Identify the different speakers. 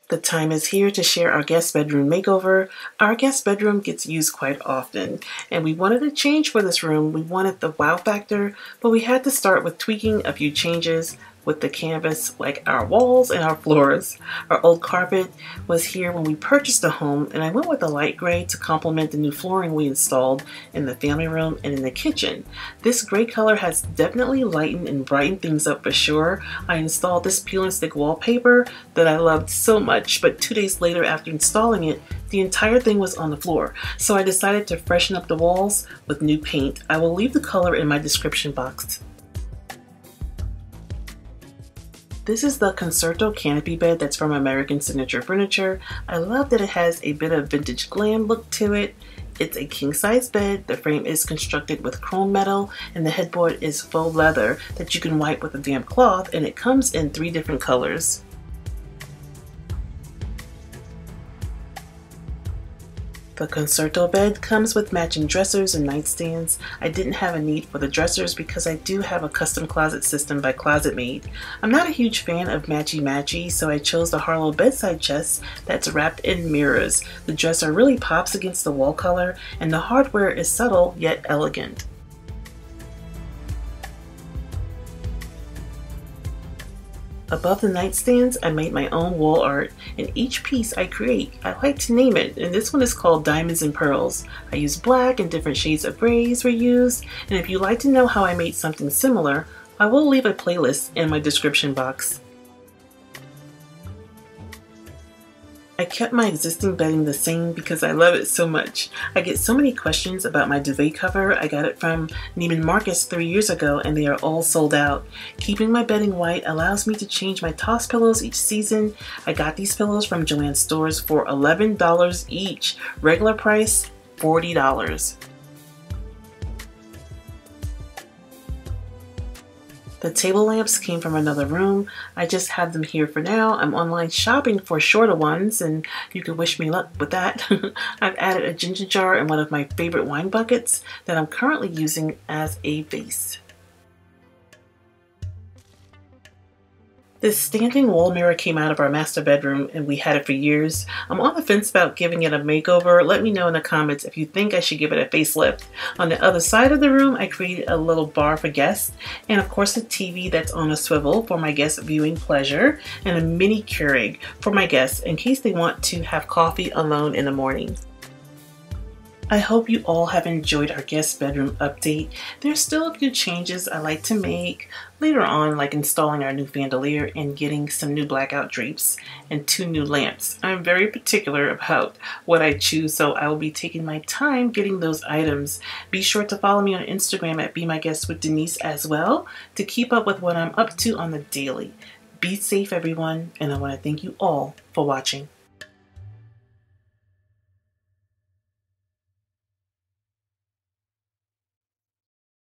Speaker 1: The time is here to share our guest bedroom makeover. Our guest bedroom gets used quite often, and we wanted a change for this room. We wanted the wow factor, but we had to start with tweaking a few changes with the canvas, like our walls and our floors. Our old carpet was here when we purchased the home, and I went with a light gray to complement the new flooring we installed in the family room and in the kitchen. This gray color has definitely lightened and brightened things up for sure. I installed this peel and stick wallpaper that I loved so much, but 2 days later after installing it, the entire thing was on the floor. So I decided to freshen up the walls with new paint. I will leave the color in my description box. This is the Concerto Canopy bed that's from American Signature Furniture. I love that it has a bit of vintage glam look to it. It's a king-size bed. The frame is constructed with chrome metal and the headboard is faux leather that you can wipe with a damp cloth, and it comes in 3 different colors. The Concerto bed comes with matching dressers and nightstands. I didn't have a need for the dressers because I do have a custom closet system by ClosetMaid. I'm not a huge fan of matchy-matchy, so I chose the Harlo bedside chest that's wrapped in mirrors. The dresser really pops against the wall color, and the hardware is subtle yet elegant. Above the nightstands, I made my own wall art, and each piece I create, I like to name it, and this one is called Diamonds and Pearls. I used black and different shades of grays were used, and if you'd like to know how I made something similar, I will leave a playlist in my description box. I kept my existing bedding the same because I love it so much. I get so many questions about my duvet cover. I got it from Neiman Marcus 3 years ago and they are all sold out. Keeping my bedding white allows me to change my toss pillows each season. I got these pillows from Joanns stores for $11 each. Regular price, $40. The table lamps came from another room. I just have them here for now. I'm online shopping for shorter ones, and you can wish me luck with that. I've added a ginger jar and one of my favorite wine buckets that I'm currently using as a vase. This standing wall mirror came out of our master bedroom and we had it for years. I'm on the fence about giving it a makeover. Let me know in the comments if you think I should give it a facelift. On the other side of the room, I created a little bar for guests, and of course a TV that's on a swivel for my guests' viewing pleasure, and a mini Keurig for my guests in case they want to have coffee alone in the morning. I hope you all have enjoyed our guest bedroom update. There's still a few changes I like to make later on, like installing our new chandelier and getting some new blackout drapes and 2 new lamps. I'm very particular about what I choose, so I will be taking my time getting those items. Be sure to follow me on Instagram at Be My Guest with Denise as well to keep up with what I'm up to on the daily. Be safe, everyone, and I want to thank you all for watching.